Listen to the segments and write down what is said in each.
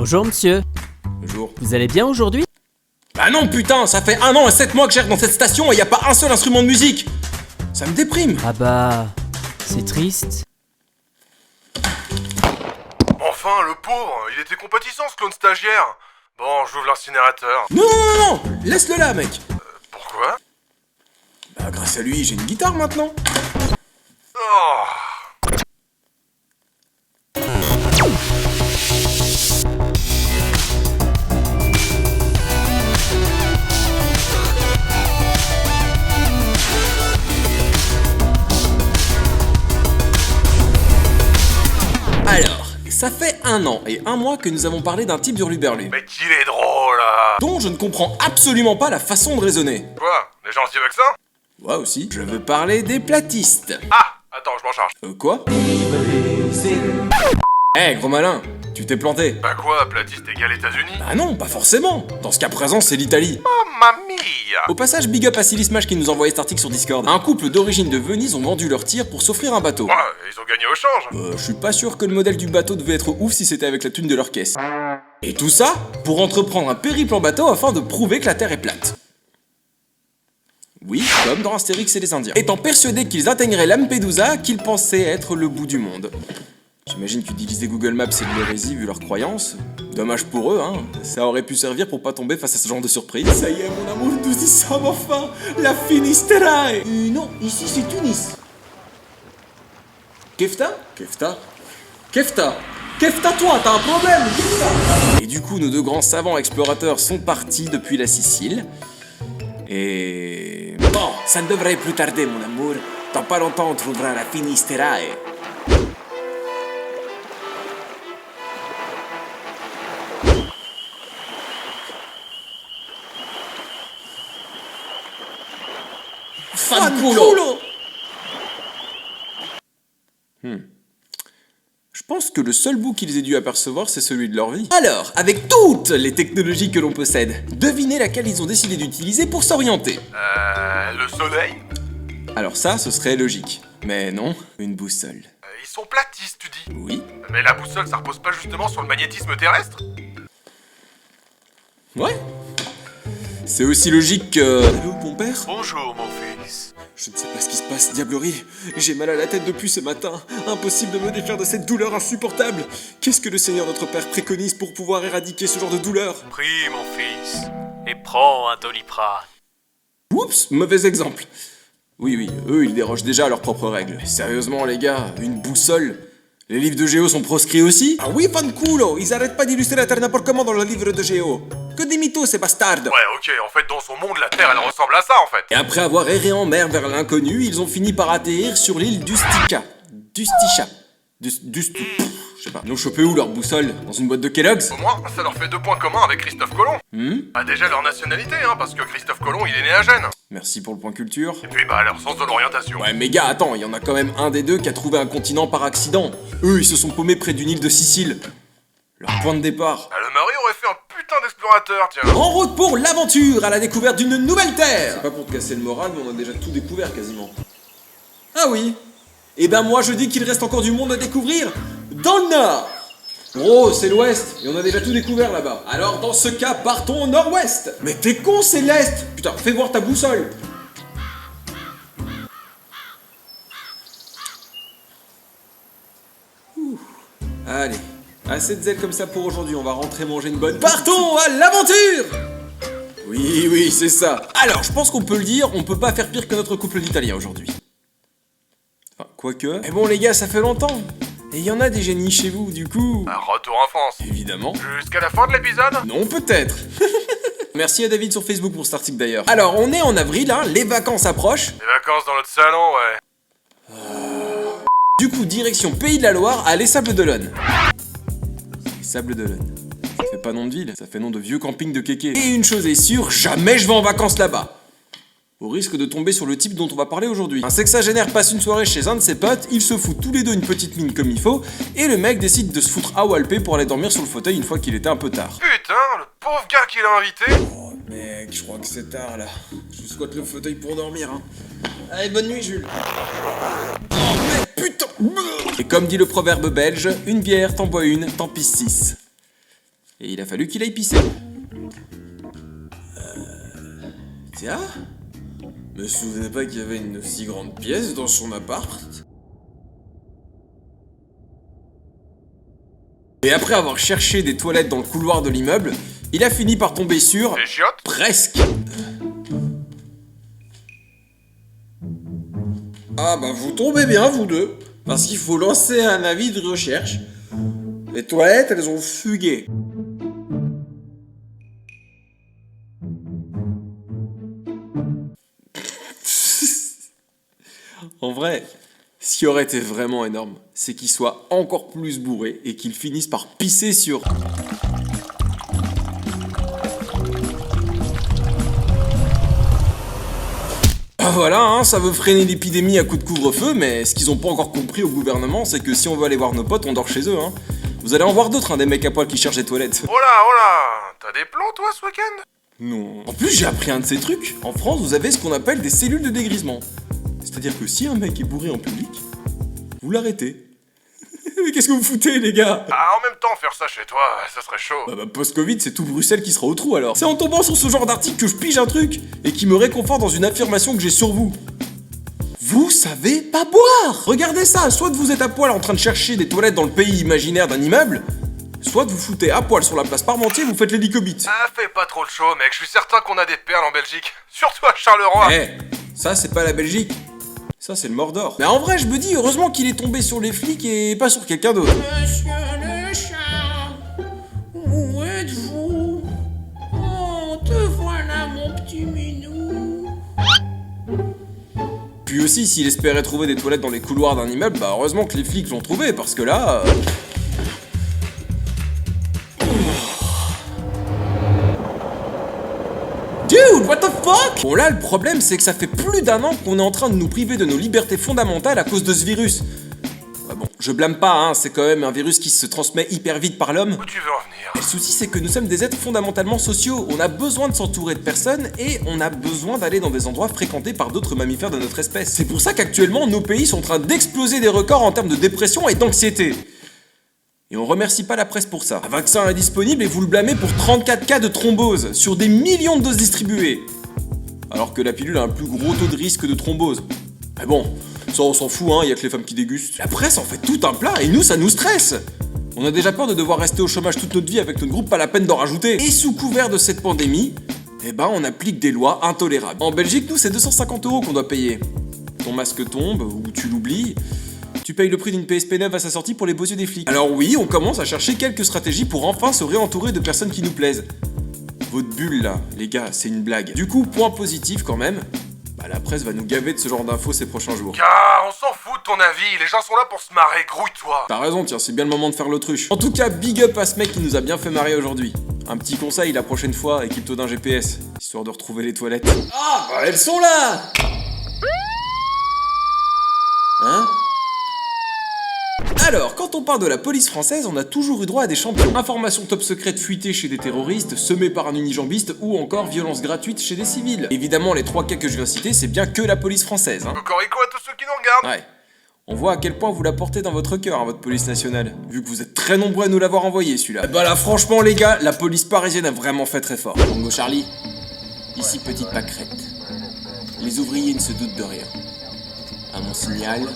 Bonjour monsieur, Bonjour. vous allez bien aujourd'hui? Bah non putain, ça fait 1 an et 7 mois que j'erre dans cette station et y a pas un seul instrument de musique. Ça me déprime. Ah bah... c'est triste. Enfin, le pauvre, il était compatissant ce clone stagiaire. Bon, j'ouvre l'incinérateur. Non, non, non, non, laisse-le là mec. Pourquoi? Bah grâce à lui, j'ai une guitare maintenant. Oh. Alors, ça fait 1 an et 1 mois que nous avons parlé d'un type d'hurluberlu, Mais qu'il est drôle, là. dont je ne comprends absolument pas la façon de raisonner. Quoi? Les gens s'y veulent que ça? Moi aussi. Je veux parler des platistes. Ah, attends, je m'en charge. Quoi? Eh gros malin, tu t'es planté. Bah quoi, platiste égale États-Unis? Bah non, pas forcément. Dans ce cas présent, c'est l'Italie. Mamma mia! Au passage, big up à Silismash qui nous a envoyé cet article sur Discord. Un couple d'origine de Venise ont vendu leur tir pour s'offrir un bateau. Ouais, ils ont gagné au change. Je suis pas sûr que le modèle du bateau devait être ouf si c'était avec la thune de leur caisse. Et tout ça pour entreprendre un périple en bateau afin de prouver que la Terre est plate. Oui, comme dans Astérix et les Indiens. Étant persuadés qu'ils atteigneraient Lampedusa, qu'ils pensaient être le bout du monde. J'imagine qu'utiliser Google Maps c'est de l'hérésie vu leurs croyances. Dommage pour eux, hein. Ça aurait pu servir pour pas tomber face à ce genre de surprise. Ça y est, mon amour, nous y sommes enfin. La Finisterae. Non, ici c'est Tunis. Kefta? Kefta? Kefta? Kefta toi, t'as un problème, Kefta. Et du coup, nos 2 grands savants explorateurs sont partis depuis la Sicile. Et... Bon, ça ne devrait plus tarder, mon amour. Dans pas longtemps, on trouvera la Finisterae. Fanculo. Je pense que le seul bout qu'ils aient dû apercevoir, c'est celui de leur vie. Alors, avec toutes les technologies que l'on possède, devinez laquelle ils ont décidé d'utiliser pour s'orienter. Le soleil? Alors ça, ce serait logique. Mais non, une boussole. Ils sont platistes, tu dis? Oui. Mais la boussole, ça repose pas justement sur le magnétisme terrestre? Ouais. C'est aussi logique que... Allô, mon père? Bonjour, mon fils. Je ne sais pas ce qui se passe, diablerie. J'ai mal à la tête depuis ce matin. Impossible de me défaire de cette douleur insupportable. Qu'est-ce que le Seigneur notre Père préconise pour pouvoir éradiquer ce genre de douleur? Prie, mon fils. Et prends un Doliprane. Oups, mauvais exemple. Oui, eux, ils dérogent déjà à leurs propres règles. Mais sérieusement, les gars, une boussole? Les livres de Géo sont proscrits aussi? Ah oui, fanculo, ils arrêtent pas d'illustrer la Terre n'importe comment dans le livre de Géo. Que des mythos, ces bastards. Ouais, ok, en fait, dans son monde, la Terre, elle ressemble à ça, en fait. Et après avoir erré en mer vers l'inconnu, ils ont fini par atterrir sur l'île d'Ustica. Dusticha. Je sais pas. Ils ont chopé où leur boussole? Dans une boîte de Kellogg's? Au moins, ça leur fait 2 points communs avec Christophe Colomb. Bah déjà leur nationalité, hein, parce que Christophe Colomb, il est né à Gênes. Merci pour le point culture. Et puis bah leur sens de l'orientation. Ouais, mais gars, attends, il y en a quand même un des 2 qui a trouvé un continent par accident. Eux, ils se sont paumés près d'une île de Sicile. Leur point de départ. Ah, le mari aurait fait un putain d'explorateur, tiens. En route pour l'aventure à la découverte d'une nouvelle terre. C'est pas pour te casser le moral, mais on a déjà tout découvert quasiment. Ah oui. Et ben moi je dis qu'il reste encore du monde à découvrir dans le nord. Gros, c'est l'ouest, et on a déjà tout découvert là-bas. Alors dans ce cas, partons au nord-ouest. Mais t'es con, c'est l'est. Putain, fais voir ta boussole. Ouh. Allez, assez de zèle comme ça pour aujourd'hui, on va rentrer manger une bonne... Partons à l'aventure. Oui, c'est ça. Alors, je pense qu'on peut le dire, on peut pas faire pire que notre couple d'Italiens aujourd'hui. Enfin, quoique... Mais bon les gars, ça fait longtemps. Et il y en a des génies chez vous, du coup... Un retour en France. Évidemment. Jusqu'à la fin de l'épisode? Non, peut-être. Merci à David sur Facebook pour cet article d'ailleurs. Alors, on est en avril, hein, les vacances approchent. Les vacances dans notre salon, ouais. Du coup, direction Pays de la Loire à Les Sables d'Olonne. Les Sables d'Olonne. Ça fait pas nom de ville, ça fait nom de vieux camping de kéké. Et une chose est sûre, jamais je vais en vacances là-bas. Au risque de tomber sur le type dont on va parler aujourd'hui. Un sexagénaire passe une soirée chez un de ses potes, ils se foutent tous les 2 une petite mine comme il faut, et le mec décide de se foutre à Walpé pour aller dormir sur le fauteuil une fois qu'il était un peu tard. Putain, le pauvre gars qu'il a invité. Oh mec, je crois que c'est tard là. Je squatte le fauteuil pour dormir, hein. Allez, bonne nuit Jules. Oh mais putain. Et comme dit le proverbe belge, une bière t'en bois une, t'en pisse 6. Et il a fallu qu'il aille pisser. Tiens, me souvenais pas qu'il y avait une aussi grande pièce dans son appart. Et après avoir cherché des toilettes dans le couloir de l'immeuble, il a fini par tomber sur... Les chiottes? Presque. Ah bah vous tombez bien vous deux, parce qu'il faut lancer un avis de recherche. Les toilettes, elles ont fugué. En vrai, ce qui aurait été vraiment énorme, c'est qu'il soit encore plus bourré et qu'il finisse par pisser sur... Ah voilà, hein, ça veut freiner l'épidémie à coup de couvre-feu, mais ce qu'ils ont pas encore compris au gouvernement, c'est que si on veut aller voir nos potes, on dort chez eux, hein. Vous allez en voir d'autres, hein, des mecs à poil qui cherchent des toilettes. Oh là, t'as des plans toi ce week-end? Non. En plus, j'ai appris un de ces trucs. En France, vous avez ce qu'on appelle des cellules de dégrisement. C'est-à-dire que si un mec est bourré en public, vous l'arrêtez. Mais qu'est-ce que vous foutez, les gars? Ah, en même temps, faire ça chez toi, ça serait chaud. Bah, post-Covid, c'est tout Bruxelles qui sera au trou alors. C'est en tombant sur ce genre d'article que je pige un truc et qui me réconforte dans une affirmation que j'ai sur vous. Vous savez pas boire! Regardez ça, soit vous êtes à poil en train de chercher des toilettes dans le pays imaginaire d'un immeuble, soit vous foutez à poil sur la place Parmentier, vous faites l'hélicobite. Ah, fais pas trop le show, mec, je suis certain qu'on a des perles en Belgique. Surtout à Charleroi. Eh, ça c'est pas la Belgique. Ça c'est le Mordor. Mais en vrai, je me dis heureusement qu'il est tombé sur les flics et pas sur quelqu'un d'autre. Monsieur le chat, où êtes-vous? Oh, te voilà mon petit minou. Puis aussi, s'il espérait trouver des toilettes dans les couloirs d'un immeuble, bah heureusement que les flics l'ont trouvé, parce que là... Dude, what the fuck? Bon là, le problème, c'est que ça fait plus d'1 an qu'on est en train de nous priver de nos libertés fondamentales à cause de ce virus. Ouais, bon, je blâme pas, hein, c'est quand même un virus qui se transmet hyper vite par l'homme. Où tu veux en venir? Et le souci, c'est que nous sommes des êtres fondamentalement sociaux. On a besoin de s'entourer de personnes et on a besoin d'aller dans des endroits fréquentés par d'autres mammifères de notre espèce. C'est pour ça qu'actuellement, nos pays sont en train d'exploser des records en termes de dépression et d'anxiété. Et on remercie pas la presse pour ça. Un vaccin est disponible et vous le blâmez pour 34 cas de thrombose sur des millions de doses distribuées. Alors que la pilule a un plus gros taux de risque de thrombose. Mais bon, ça on s'en fout, hein, y a que les femmes qui dégustent. La presse en fait tout un plat et nous, ça nous stresse. On a déjà peur de devoir rester au chômage toute notre vie avec notre groupe, pas la peine d'en rajouter. Et sous couvert de cette pandémie, eh ben on applique des lois intolérables. En Belgique, nous, c'est 250 € qu'on doit payer. Ton masque tombe, ou tu l'oublies, tu payes le prix d'une PSP neuve à sa sortie pour les beaux yeux des flics. Alors oui, on commence à chercher quelques stratégies pour enfin se réentourer de personnes qui nous plaisent. Votre bulle là, les gars, c'est une blague. Du coup, point positif quand même, bah la presse va nous gaver de ce genre d'infos ces prochains jours. Car on s'en fout de ton avis, les gens sont là pour se marrer, grouille-toi. T'as raison, tiens, c'est bien le moment de faire l'autruche. En tout cas, big up à ce mec qui nous a bien fait marrer aujourd'hui. Un petit conseil la prochaine fois, équipe-toi d'un GPS, histoire de retrouver les toilettes. Ah, bah elles sont là! Hein? Alors, quand on parle de la police française, on a toujours eu droit à des champions. Informations top secrètes fuitées chez des terroristes, semées par un unijambiste, ou encore violences gratuites chez des civils. Évidemment, les 3 cas que je viens de citer, c'est bien que la police française, hein. Cocorico à tous ceux qui nous regardent. Ouais. On voit à quel point vous la portez dans votre cœur, hein, votre police nationale. Vu que vous êtes très nombreux à nous l'avoir envoyé, celui-là. Bah là, franchement, les gars, la police parisienne a vraiment fait très fort. Bongo Charlie, ici petite pâquerette. Les ouvriers ne se doutent de rien. À mon signal...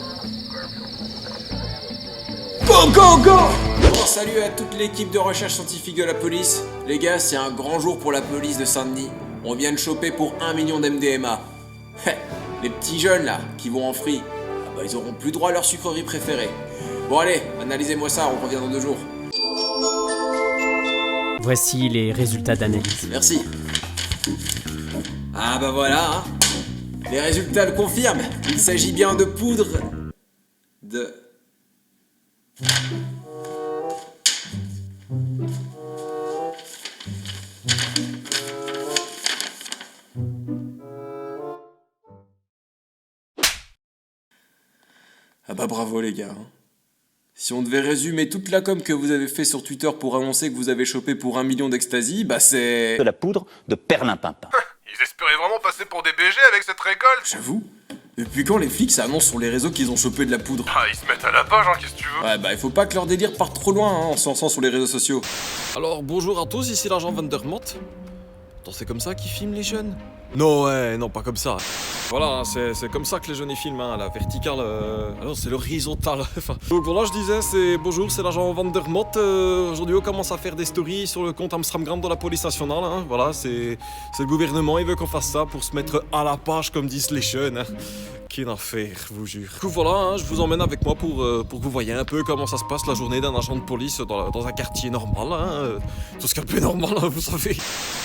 Go, go, go! Bon, salut à toute l'équipe de recherche scientifique de la police. Les gars, c'est un grand jour pour la police de Saint-Denis. On vient de choper pour 1 million d'MDMA. Les petits jeunes là, qui vont en free, ah bah, ils auront plus droit à leur sucrerie préférée. Bon allez, analysez-moi ça, on revient dans 2 jours. Voici les résultats d'analyse. Merci. Ah bah voilà, hein. Les résultats le confirment. Il s'agit bien de poudre... de... Ah bah bravo les gars. Si on devait résumer toute la com que vous avez fait sur Twitter pour annoncer que vous avez chopé pour 1 million d'ecstasy, bah c'est... de la poudre de perlimpinpin. Ils espéraient vraiment passer pour des BG avec cette récolte. J'avoue, Depuis quand les flics s'annoncent sur les réseaux qu'ils ont chopé de la poudre? Ah, ils se mettent à la page, hein, qu'est-ce que tu veux? Ouais, bah il faut pas que leur délire parte trop loin hein, en se lançant sur les réseaux sociaux. Alors bonjour à tous, ici l'agent Vandermott. Attends, c'est comme ça qu'ils filment les jeunes? Non, ouais, non, pas comme ça. Voilà, c'est comme ça que les jeunes ils filment, hein, la verticale. Alors c'est l'horizontale. Enfin, donc voilà, je disais, c'est bonjour, c'est l'agent Vandermott. Aujourd'hui, on commence à faire des stories sur le compte Amstramgram de la police nationale. Hein. Voilà, c'est le gouvernement, il veut qu'on fasse ça pour se mettre à la page, comme disent les jeunes. Hein. Qu'une affaire, je vous jure. Du coup, voilà, hein, je vous emmène avec moi pour que vous voyez un peu comment ça se passe la journée d'un agent de police dans un quartier normal. Hein. Tout ce qu'il y a de plus normal, hein, vous savez.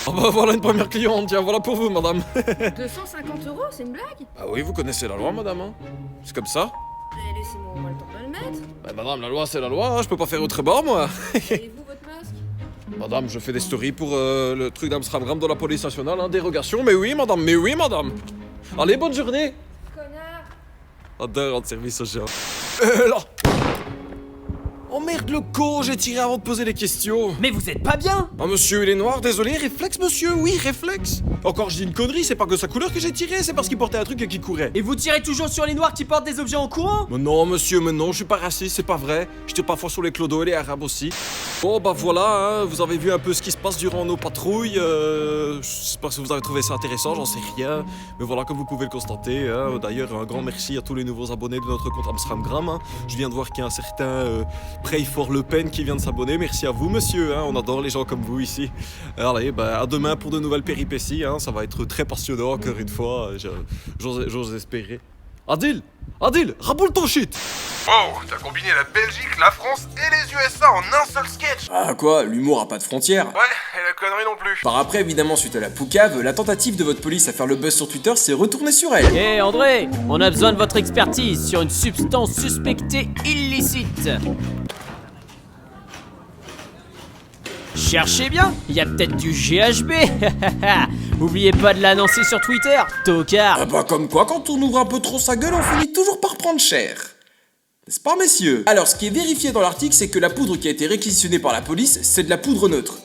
Ah bah voilà une première cliente, tiens, voilà pour vous, madame. 250 €, c'est une blague? Ah oui, vous connaissez la loi, madame, hein. C'est comme ça. Mais laissez-moi au moins le temps de le mettre. Bah madame, la loi c'est la loi, hein, je peux pas faire autre bord, moi. Et vous, votre masque? Madame, je fais des stories pour le truc d'Amstramgram de la police nationale, hein, dérogation, mais oui, madame, mais oui, madame. Allez, bonne journée. Connard! Adore rendre service aux gens. Là. Oh merde, le con, j'ai tiré avant de poser les questions. Mais vous êtes pas bien? Ah monsieur, il est noir, désolé, réflexe monsieur, oui, réflexe. Encore je dis une connerie, c'est pas que sa couleur que j'ai tiré, c'est parce qu'il portait un truc et qu'il courait. Et vous tirez toujours sur les noirs qui portent des objets en courant? Mais non monsieur, mais non, je suis pas raciste, c'est pas vrai. Je tire parfois sur les clodos et les arabes aussi. Bon bah voilà, hein, vous avez vu un peu ce qui se passe durant nos patrouilles. J'espère que vous avez trouvé ça intéressant, j'en sais rien. Mais voilà, comme vous pouvez le constater, hein, d'ailleurs un grand merci à tous les nouveaux abonnés de notre compte Amstramgram. Hein. Je viens de voir qu'il y a un certain Pray for Le Pen qui vient de s'abonner, merci à vous monsieur, hein. On adore les gens comme vous ici. Allez, bah à demain pour de nouvelles péripéties, hein. Ça va être très passionnant encore une fois, j'ose espérer. Adil, raboule ton shit. Wow, t'as combiné la Belgique, la France et les USA en un seul sketch. Ah quoi, l'humour a pas de frontières. Ouais, et la connerie non plus. Par après, évidemment, suite à la poucave, la tentative de votre police à faire le buzz sur Twitter s'est retournée sur elle. Hé André, on a besoin de votre expertise sur une substance suspectée illicite. Cherchez bien, il y a peut-être du GHB. Oubliez pas de l'annoncer sur Twitter, tocard. Ah bah comme quoi, quand on ouvre un peu trop sa gueule, on finit toujours par prendre cher. N'est-ce pas messieurs? Alors ce qui est vérifié dans l'article, c'est que la poudre qui a été réquisitionnée par la police, c'est de la poudre neutre.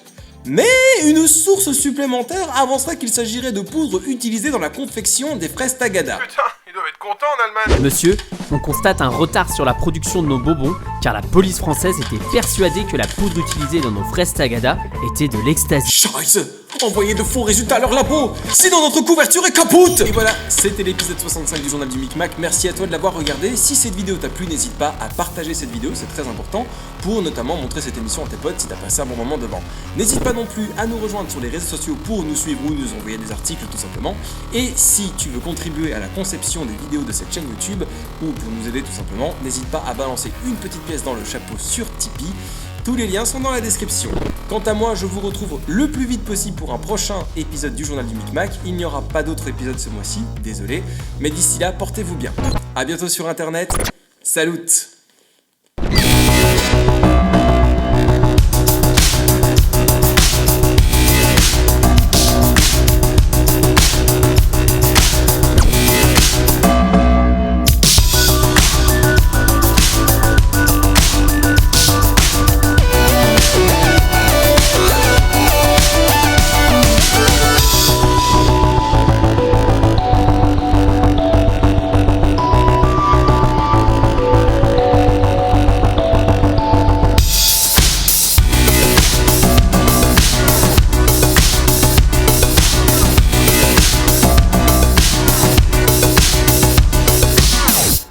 Mais une source supplémentaire avancerait qu'il s'agirait de poudre utilisée dans la confection des fraises Tagada. Putain, ils doivent être contents en Allemagne. Monsieur, on constate un retard sur la production de nos bonbons, car la police française était persuadée que la poudre utilisée dans nos fraises Tagada était de l'ecstasy. Scheiße! Envoyez de faux résultats à leur labo, sinon notre couverture est capote! Et voilà, c'était l'épisode 65 du journal du Micmac. Merci à toi de l'avoir regardé. Si cette vidéo t'a plu, n'hésite pas à partager cette vidéo, c'est très important, pour notamment montrer cette émission à tes potes si t'as passé un bon moment devant. N'hésite pas non plus à nous rejoindre sur les réseaux sociaux pour nous suivre ou nous envoyer des articles tout simplement. Et si tu veux contribuer à la conception des vidéos de cette chaîne YouTube, ou pour nous aider tout simplement, n'hésite pas à balancer une petite pièce dans le chapeau sur Tipeee. Tous les liens sont dans la description. Quant à moi, je vous retrouve le plus vite possible pour un prochain épisode du journal du Micmac. Il n'y aura pas d'autre épisode ce mois-ci, désolé. Mais d'ici là, portez-vous bien. A bientôt sur internet. Salut!